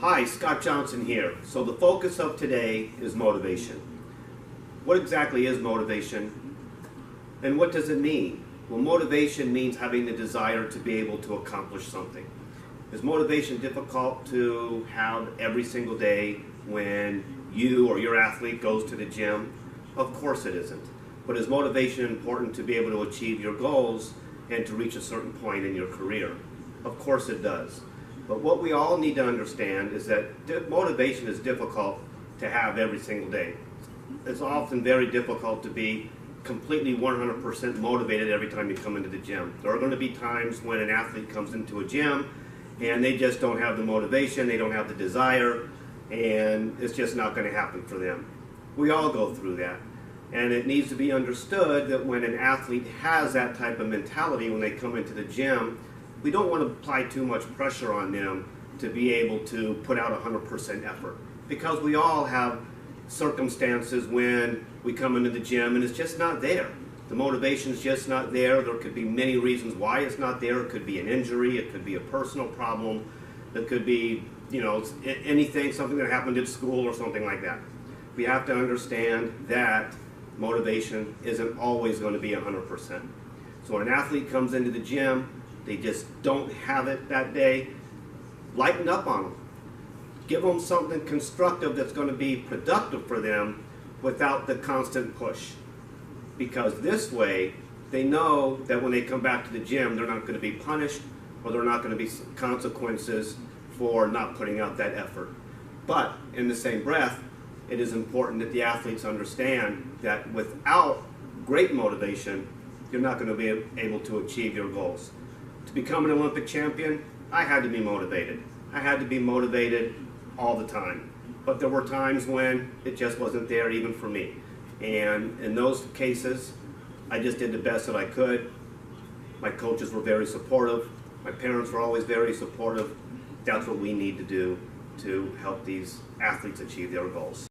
Hi, Scott Johnson here. So the focus of today is motivation. What exactly is motivation and what does it mean? Well, motivation means having the desire to be able to accomplish something. Is motivation difficult to have every single day when you or your athlete goes to the gym? Of course it isn't. But is motivation important to be able to achieve your goals and to reach a certain point in your career? Of course it does. But what we all need to understand is that motivation is difficult to have every single day. It's often very difficult to be completely 100% motivated every time you come into the gym. There are going to be times when an athlete comes into a gym and they just don't have the motivation, they don't have the desire, and it's just not going to happen for them. We all go through that. And it needs to be understood that when an athlete has that type of mentality when they come into the gym, we don't want to apply too much pressure on them to be able to put out 100% effort. Because we all have circumstances when we come into the gym and it's just not there. The motivation is just not there. There could be many reasons why it's not there. It could be an injury, it could be a personal problem, it could be, anything, something that happened at school or something like that. We have to understand that motivation isn't always going to be 100%. So when an athlete comes into the gym, they just don't have it that day, lighten up on them. Give them something constructive that's going to be productive for them without the constant push. Because this way, they know that when they come back to the gym, they're not going to be punished or there are not going to be consequences for not putting out that effort. But in the same breath, it is important that the athletes understand that without great motivation, you're not going to be able to achieve your goals. To become an Olympic champion, I had to be motivated. I had to be motivated all the time. But there were times when it just wasn't there even for me. And in those cases, I just did the best that I could. My coaches were very supportive. My parents were always very supportive. That's what we need to do to help these athletes achieve their goals.